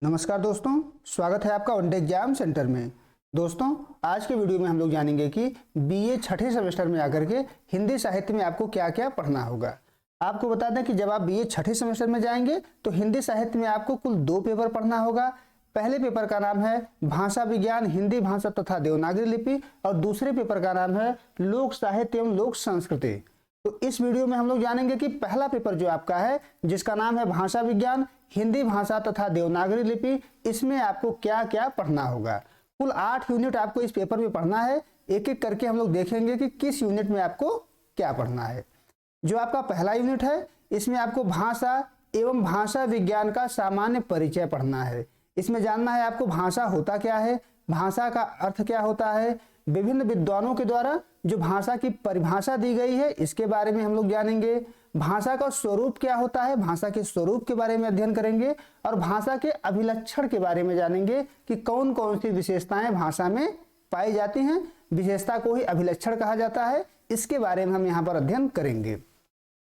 नमस्कार दोस्तों, स्वागत है आपका वनडे एग्जाम सेंटर में। दोस्तों, आज के वीडियो में हम लोग जानेंगे कि बीए छठे सेमेस्टर में आकर के हिंदी साहित्य में आपको क्या क्या पढ़ना होगा। आपको बता दें कि जब आप बीए छठे सेमेस्टर में जाएंगे तो हिंदी साहित्य में आपको कुल 2 पेपर पढ़ना होगा। पहले पेपर का नाम है भाषा विज्ञान, हिंदी भाषा तथा देवनागरी लिपि, और दूसरे पेपर का नाम है लोक साहित्य एवं लोक संस्कृति। तो इस वीडियो में हम लोग जानेंगे कि पहला पेपर जो आपका है, जिसका नाम है भाषा विज्ञान, हिंदी भाषा तथा देवनागरी लिपि, इसमें आपको क्या क्या पढ़ना होगा। कुल 8 यूनिट आपको इस पेपर में पढ़ना है। एक एक करके हम लोग देखेंगे कि किस यूनिट में आपको क्या पढ़ना है। जो आपका पहला यूनिट है, इसमें आपको भाषा एवं भाषा विज्ञान का सामान्य परिचय पढ़ना है। इसमें जानना है आपको भाषा होता क्या है, भाषा का अर्थ क्या होता है, विभिन्न विद्वानों के द्वारा जो भाषा की परिभाषा दी गई है इसके बारे में हम लोग जानेंगे। भाषा का स्वरूप क्या होता है, भाषा के स्वरूप के बारे में अध्ययन करेंगे, और भाषा के अभिलक्षण के बारे में जानेंगे कि कौन कौन सी विशेषताएं भाषा में पाई जाती हैं। विशेषता को ही अभिलक्षण कहा जाता है, इसके बारे में हम यहाँ पर अध्ययन करेंगे।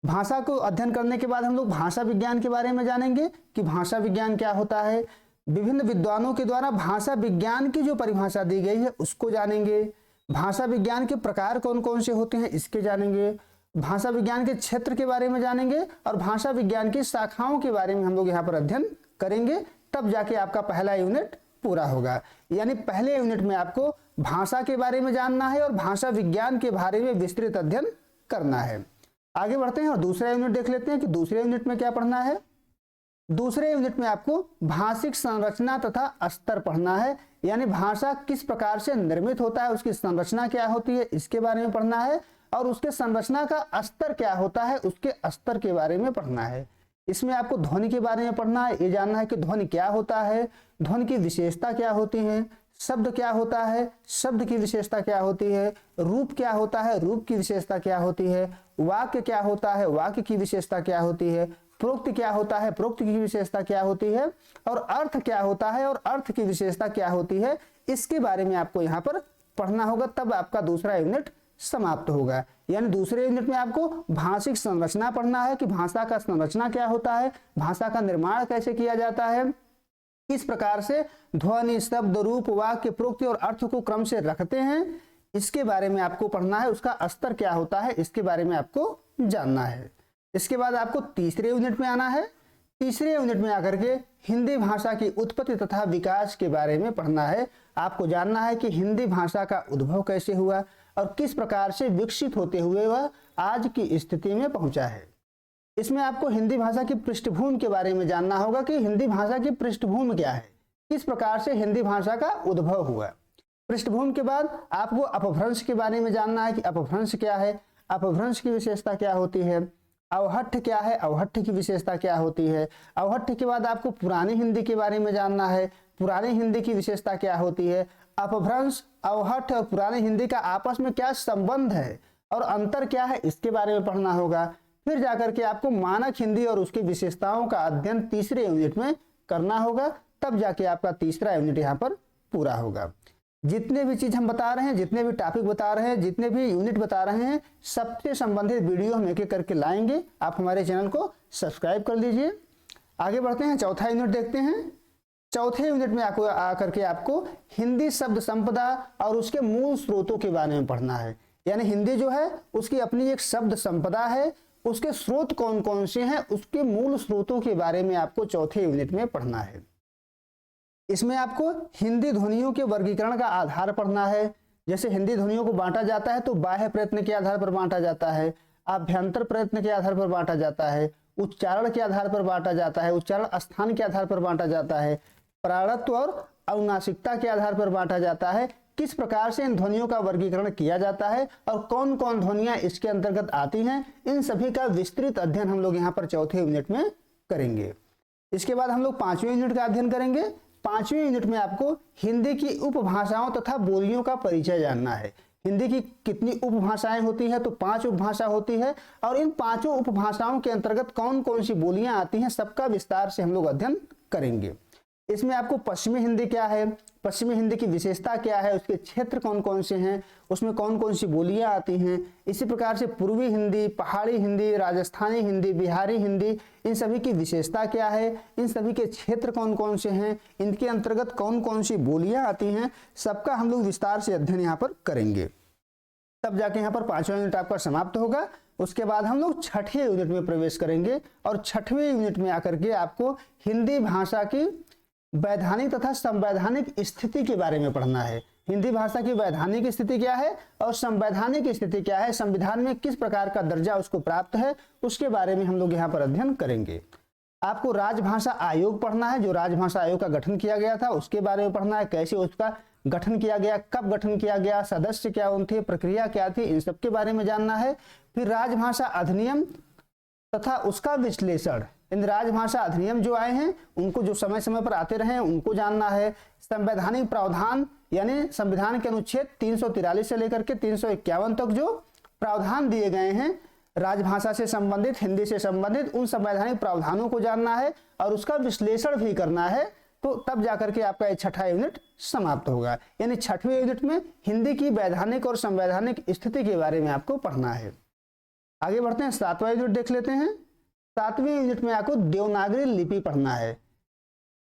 भाषा को अध्ययन करने के बाद हम लोग भाषा विज्ञान के बारे में जानेंगे कि भाषा विज्ञान क्या होता है। विभिन्न विद्वानों के द्वारा भाषा विज्ञान की जो परिभाषा दी गई है उसको जानेंगे। भाषा विज्ञान के प्रकार कौन कौन से होते हैं इसके जानेंगे। भाषा विज्ञान के क्षेत्र के बारे में जानेंगे, और भाषा विज्ञान की शाखाओं के बारे में हम लोग यहाँ पर अध्ययन करेंगे। तब जाके आपका पहला यूनिट पूरा होगा। यानी पहले यूनिट में आपको भाषा के बारे में जानना है और भाषा विज्ञान के बारे में विस्तृत अध्ययन करना है। आगे बढ़ते हैं और दूसरा यूनिट देख लेते हैं कि दूसरे यूनिट में क्या पढ़ना है। दूसरे यूनिट में आपको भाषिक संरचना तथा स्तर पढ़ना है। यानी भाषा किस प्रकार से निर्मित होता है, उसकी संरचना क्या होती है, इसके बारे में पढ़ना है, और उसके संरचना का स्तर क्या होता है, उसके स्तर के बारे में पढ़ना है। इसमें आपको ध्वनि के बारे में पढ़ना है। ये जानना है कि ध्वनि क्या होता है, ध्वनि की विशेषता क्या होती है, शब्द क्या होता है, शब्द की विशेषता क्या होती है, रूप क्या होता है, रूप की विशेषता क्या होती है, वाक्य क्या होता है, वाक्य की विशेषता क्या होती है, प्रोक्त क्या होता है, प्रोक्त की विशेषता क्या होती है, और अर्थ क्या होता है और अर्थ की विशेषता क्या होती है, इसके बारे में आपको यहाँ पर पढ़ना होगा। तब आपका दूसरा यूनिट समाप्त होगा। यानी दूसरे यूनिट में आपको भाषिक संरचना पढ़ना है कि भाषा का संरचना क्या होता है, भाषा का निर्माण कैसे किया जाता है, किस प्रकार से ध्वनि, शब्द, रूप, वाक्य, प्रोक्त और अर्थ को क्रम से रखते हैं, इसके बारे में आपको पढ़ना है। उसका स्तर क्या होता है, इसके बारे में आपको जानना है। इसके बाद आपको तीसरे यूनिट में आना है। तीसरे यूनिट में आकर के हिंदी भाषा की उत्पत्ति तथा विकास के बारे में पढ़ना है। आपको जानना है कि हिंदी भाषा का उद्भव कैसे हुआ और किस प्रकार से विकसित होते हुए वह आज की स्थिति में पहुंचा है। इसमें आपको हिंदी भाषा की पृष्ठभूमि के बारे में जानना होगा कि हिंदी भाषा की पृष्ठभूमि क्या है, किस प्रकार से हिंदी भाषा का उद्भव हुआ। पृष्ठभूमि के बाद आपको अपभ्रंश के बारे में जानना है कि अपभ्रंश क्या है, अपभ्रंश की विशेषता क्या होती है, अवहट्ठ क्या है, अवहट्ठ की विशेषता क्या होती है। अवहट्ठ के बाद आपको पुरानी हिंदी के बारे में जानना है, पुरानी हिंदी की विशेषता क्या होती है। अपभ्रंश, अवहट्ठ और पुरानी हिंदी का आपस में क्या संबंध है और अंतर क्या है, इसके बारे में पढ़ना होगा। फिर जाकर के आपको मानक हिंदी और उसकी विशेषताओं का अध्ययन तीसरे यूनिट में करना होगा। तब जाके आपका तीसरा यूनिट यहाँ पर पूरा होगा। जितने भी चीज हम बता रहे हैं, जितने भी टॉपिक बता रहे हैं, जितने भी यूनिट बता रहे हैं, सबसे संबंधित वीडियो हम एक एक करके लाएंगे। आप हमारे चैनल को सब्सक्राइब कर लीजिए। आगे बढ़ते हैं, चौथा यूनिट देखते हैं। चौथे यूनिट में आपको आकर के आपको हिंदी शब्द संपदा और उसके मूल स्रोतों के बारे में पढ़ना है। यानी हिंदी जो है उसकी अपनी एक शब्द संपदा है, उसके स्रोत कौन कौन से हैं, उसके मूल स्रोतों के बारे में आपको चौथे यूनिट में पढ़ना है। इसमें आपको हिंदी ध्वनियों के वर्गीकरण का आधार पढ़ना है। जैसे हिंदी ध्वनियों को बांटा जाता है तो बाह्य प्रयत्न के आधार पर बांटा जाता है, आभ्यंतर प्रयत्न के आधार पर बांटा जाता है, उच्चारण के आधार पर बांटा जाता है, उच्चारण स्थान के आधार पर बांटा जाता है, प्राणत्व और अनुनासिकता के आधार पर बांटा जाता है। किस प्रकार से इन ध्वनियों का वर्गीकरण किया जाता है और कौन कौन ध्वनियां इसके अंतर्गत आती हैं, इन सभी का विस्तृत अध्ययन हम लोग यहाँ पर चौथे यूनिट में करेंगे। इसके बाद हम लोग पांचवें यूनिट का अध्ययन करेंगे। पांचवें यूनिट में आपको हिंदी की उपभाषाओं तथा बोलियों का परिचय जानना है। हिंदी की कितनी उपभाषाएं होती है, तो 5 उपभाषा होती है, और इन 5 उपभाषाओं के अंतर्गत कौन कौन सी बोलियां आती हैं, सबका विस्तार से हम लोग अध्ययन करेंगे। इसमें आपको पश्चिमी हिंदी क्या है, पश्चिमी हिंदी की विशेषता क्या है, उसके क्षेत्र कौन कौन से हैं, उसमें कौन कौन सी बोलियां आती हैं। इसी प्रकार से पूर्वी हिंदी, पहाड़ी हिंदी, राजस्थानी हिंदी, बिहारी हिंदी, इन सभी की विशेषता क्या है, इन सभी के क्षेत्र कौन कौन से हैं, इनके अंतर्गत कौन कौन सी बोलियां आती हैं, सबका हम लोग विस्तार से अध्ययन यहाँ पर करेंगे। तब जाके यहाँ पर 5वां यूनिट आपका समाप्त होगा। उसके बाद हम लोग 6ठे यूनिट में प्रवेश करेंगे और 6वें यूनिट में आकर के आपको हिंदी भाषा की वैधानिक तथा संवैधानिक स्थिति के बारे में पढ़ना है। हिंदी भाषा की वैधानिक स्थिति क्या है और संवैधानिक स्थिति क्या है, संविधान में किस प्रकार का दर्जा उसको प्राप्त है, उसके बारे में हम लोग यहाँ पर अध्ययन करेंगे। आपको राजभाषा आयोग पढ़ना है, जो राजभाषा आयोग का गठन किया गया था उसके बारे में पढ़ना है, कैसे उसका गठन किया गया, कब गठन किया गया, सदस्य क्या थे, प्रक्रिया क्या थी, इन सब के बारे में जानना है। फिर राजभाषा अधिनियम तथा उसका विश्लेषण, इन राजभाषा अधिनियम जो आए हैं उनको, जो समय समय पर आते रहे उनको जानना है। संवैधानिक प्रावधान यानी संविधान के अनुच्छेद 343 से लेकर के 351 तक जो प्रावधान दिए गए हैं राजभाषा से संबंधित, हिंदी से संबंधित, उन संवैधानिक प्रावधानों को जानना है और उसका विश्लेषण भी करना है। तो तब जाकर के आपका 6ठा यूनिट समाप्त होगा। यानी 6वें यूनिट में हिंदी की वैधानिक और संवैधानिक स्थिति के बारे में आपको पढ़ना है। आगे बढ़ते हैं, 7वां यूनिट देख लेते हैं। 7वें यूनिट में आपको देवनागरी लिपि पढ़ना है।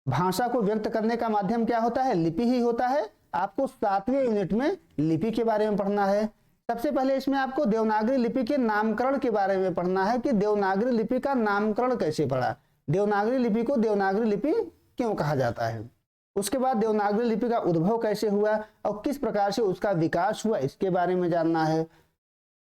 भाषा को व्यक्त करने का माध्यम क्या होता है, लिपि ही होता है। आपको 7वें यूनिट में लिपि के बारे में पढ़ना है। सबसे पहले इसमें आपको देवनागरी लिपि के नामकरण के बारे में पढ़ना है कि देवनागरी लिपि का नामकरण कैसे पड़ा, देवनागरी लिपि को देवनागरी लिपि क्यों कहा जाता है। उसके बाद देवनागरी लिपि का उद्भव कैसे हुआ और किस प्रकार से उसका विकास हुआ, इसके बारे में जानना है।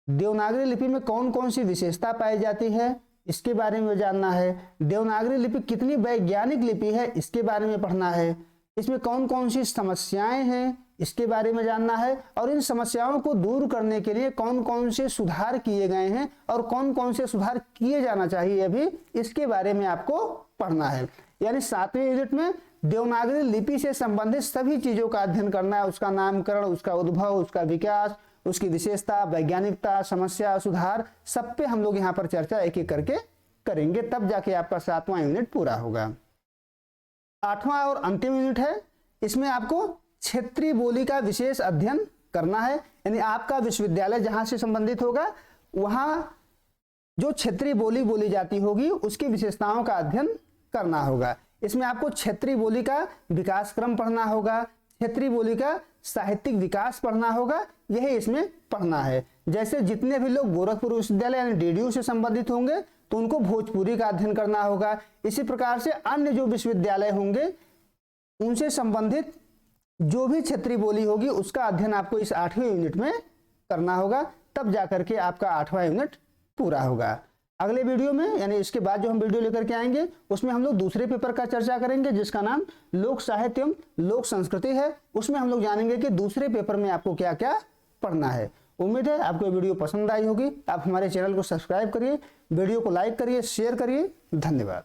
देवनागरी लिपि में कौन कौन सी विशेषता पाई जाती है, इसके बारे में जानना है। देवनागरी लिपि कितनी वैज्ञानिक लिपि है, इसके बारे में पढ़ना है। इसमें कौन कौन सी समस्याएं हैं, इसके बारे में जानना है। और इन समस्याओं को दूर करने के लिए कौन कौन से सुधार किए गए हैं और कौन कौन से सुधार किए जाना चाहिए अभी, इसके बारे में आपको पढ़ना है। यानी 7वें यूनिट में देवनागरी लिपि से संबंधित सभी चीजों का अध्ययन करना है, उसका नामकरण, उसका उद्भव, उसका विकास, उसकी विशेषता, वैज्ञानिकता, समस्या, सुधार, सब पे हम लोग यहाँ पर चर्चा एक एक करके करेंगे। तब जाके आपका 7वां यूनिट पूरा होगा। 8वां और अंतिम यूनिट है, इसमें आपको क्षेत्रीय बोली का विशेष अध्ययन करना है। यानी आपका विश्वविद्यालय जहां से संबंधित होगा वहां जो क्षेत्रीय बोली बोली जाती होगी उसकी विशेषताओं का अध्ययन करना होगा। इसमें आपको क्षेत्रीय बोली का विकास क्रम पढ़ना होगा, क्षेत्रीय बोली का साहित्यिक विकास पढ़ना होगा, यही इसमें पढ़ना है। जैसे जितने भी लोग गोरखपुर विश्वविद्यालय यानी डीडीयू से संबंधित होंगे तो उनको भोजपुरी का अध्ययन करना होगा। इसी प्रकार से अन्य जो विश्वविद्यालय होंगे उनसे संबंधित जो भी क्षेत्रीय बोली होगी उसका अध्ययन आपको इस 8वें यूनिट में करना होगा। तब जाकर के आपका 8वां यूनिट पूरा होगा। अगले वीडियो में यानी इसके बाद जो हम वीडियो लेकर के आएंगे उसमें हम लोग दूसरे पेपर का चर्चा करेंगे जिसका नाम लोक साहित्य एवं लोक संस्कृति है। उसमें हम लोग जानेंगे कि दूसरे पेपर में आपको क्या क्या पढ़ना है। उम्मीद है आपको वीडियो पसंद आई होगी। आप हमारे चैनल को सब्सक्राइब करिए, वीडियो को लाइक करिए, शेयर करिए। धन्यवाद।